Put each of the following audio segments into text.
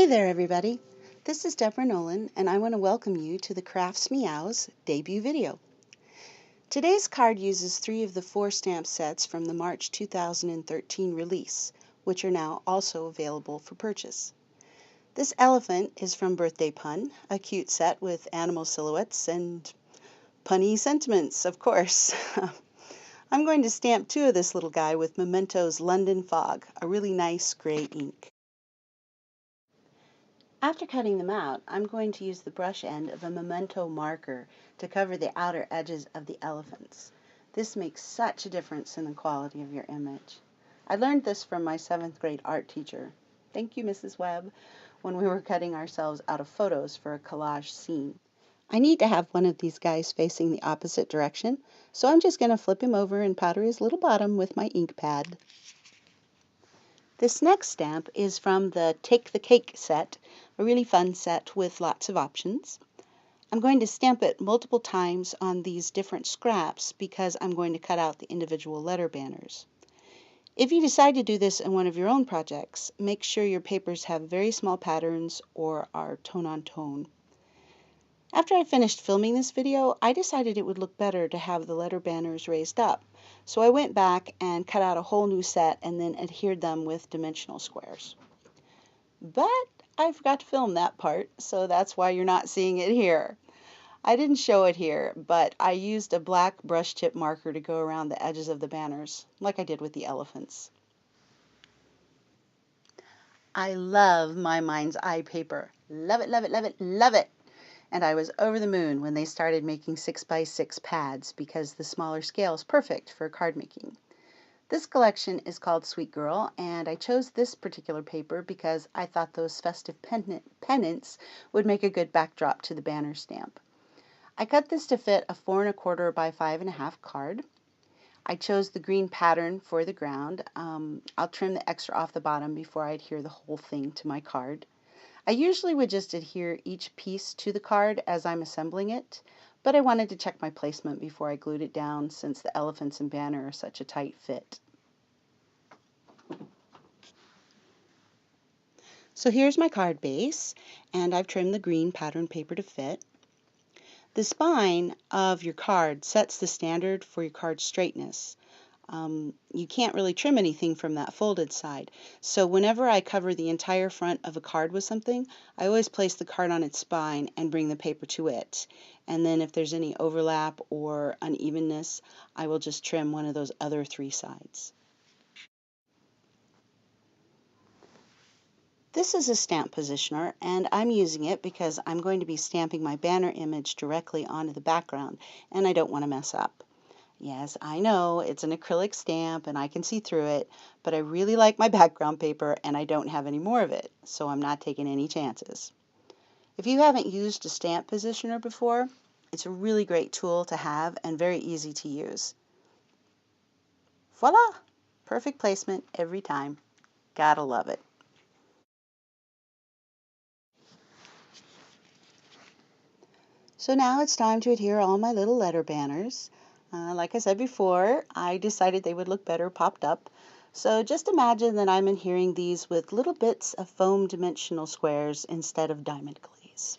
Hey there, everybody. This is Deborah Nolan, and I want to welcome you to the Crafts Meows debut video. Today's card uses 3 of the 4 stamp sets from the March 2013 release, which are now also available for purchase. This elephant is from Birthday Pun, a cute set with animal silhouettes and punny sentiments, of course. I'm going to stamp 2 of this little guy with Memento's London Fog, a really nice gray ink. After cutting them out, I'm going to use the brush end of a Memento marker to cover the outer edges of the elephants. This makes such a difference in the quality of your image. I learned this from my 7th grade art teacher. Thank you, Mrs. Webb, when we were cutting ourselves out of photos for a collage scene. I need to have one of these guys facing the opposite direction, so I'm just going to flip him over and powder his little bottom with my ink pad. This next stamp is from the Take the Cake set, a really fun set with lots of options. I'm going to stamp it multiple times on these different scraps because I'm going to cut out the individual letter banners. If you decide to do this in one of your own projects, make sure your papers have very small patterns or are tone on tone. After I finished filming this video, I decided it would look better to have the letter banners raised up. So I went back and cut out a whole new set and then adhered them with dimensional squares. But I forgot to film that part, so that's why you're not seeing it here. I didn't show it here, but I used a black brush tip marker to go around the edges of the banners, like I did with the elephants. I love my Mind's Eye paper. Love it, love it, love it, love it! And I was over the moon when they started making 6x6 pads because the smaller scale is perfect for card making. This collection is called Sweet Girl, and I chose this particular paper because I thought those festive pennants would make a good backdrop to the banner stamp. I cut this to fit a 4 1/4 by 5 1/2 card. I chose the green pattern for the ground. I'll trim the extra off the bottom before I adhere the whole thing to my card. I usually would just adhere each piece to the card as I'm assembling it, but I wanted to check my placement before I glued it down since the elephants and banner are such a tight fit. So here's my card base, and I've trimmed the green pattern paper to fit. The spine of your card sets the standard for your card straightness. You can't really trim anything from that folded side. So whenever I cover the entire front of a card with something, I always place the card on its spine and bring the paper to it. And then if there's any overlap or unevenness, I will just trim one of those other 3 sides. This is a stamp positioner, and I'm using it because I'm going to be stamping my banner image directly onto the background, and I don't want to mess up. Yes, I know it's an acrylic stamp and I can see through it, but I really like my background paper and I don't have any more of it, so I'm not taking any chances. If you haven't used a stamp positioner before, it's a really great tool to have and very easy to use. Voila! Perfect placement every time. Gotta love it. So now it's time to adhere all my little letter banners. Like I said before, I decided they would look better popped up. So just imagine that I'm adhering these with little bits of foam dimensional squares instead of diamond glaze.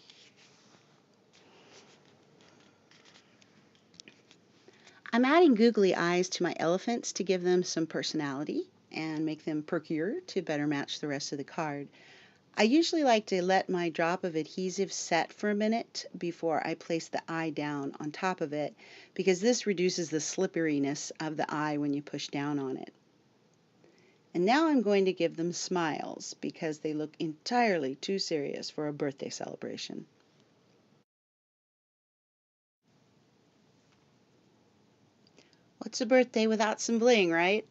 I'm adding googly eyes to my elephants to give them some personality and make them perkier to better match the rest of the card. I usually like to let my drop of adhesive set for a minute before I place the eye down on top of it because this reduces the slipperiness of the eye when you push down on it. And now I'm going to give them smiles because they look entirely too serious for a birthday celebration. What's a birthday without some bling, right?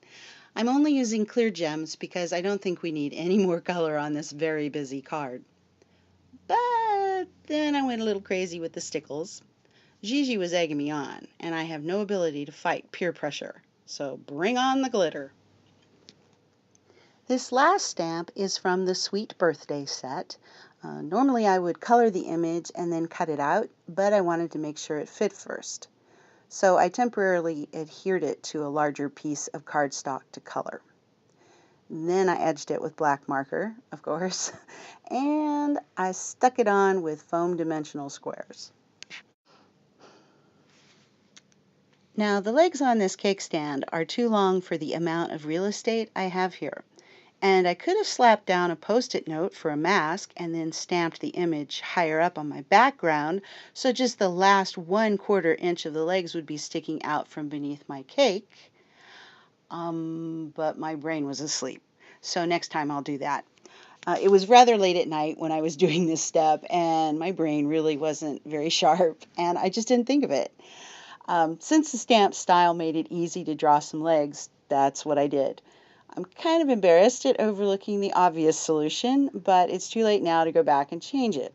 I'm only using clear gems because I don't think we need any more color on this very busy card. But then I went a little crazy with the stickles. Gigi was egging me on, and I have no ability to fight peer pressure, so bring on the glitter. This last stamp is from the Sweet Birthday set. Normally I would color the image and then cut it out, but I wanted to make sure it fit first. So I temporarily adhered it to a larger piece of cardstock to color. Then I edged it with black marker, of course, and I stuck it on with foam dimensional squares. Now, the legs on this cake stand are too long for the amount of real estate I have here. And I could have slapped down a post-it note for a mask and then stamped the image higher up on my background, so just the last 1/4 inch of the legs would be sticking out from beneath my cake. But my brain was asleep. So next time I'll do that. It was rather late at night when I was doing this step, and my brain really wasn't very sharp, and I just didn't think of it. Since the stamp style made it easy to draw some legs, that's what I did. I'm kind of embarrassed at overlooking the obvious solution, but it's too late now to go back and change it.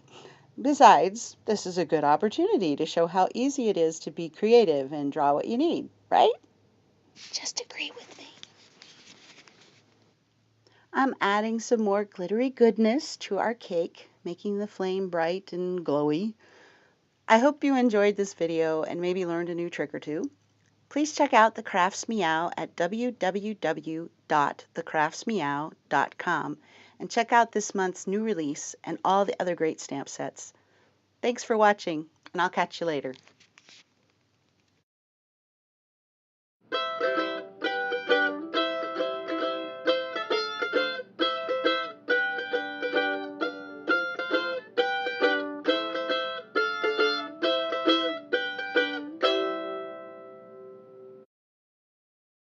Besides, this is a good opportunity to show how easy it is to be creative and draw what you need, right? Just agree with me. I'm adding some more glittery goodness to our cake, making the flame bright and glowy. I hope you enjoyed this video and maybe learned a new trick or two. Please check out the Crafts Meow at www.thecraftsmeow.com and check out this month's new release and all the other great stamp sets. Thanks for watching, and I'll catch you later.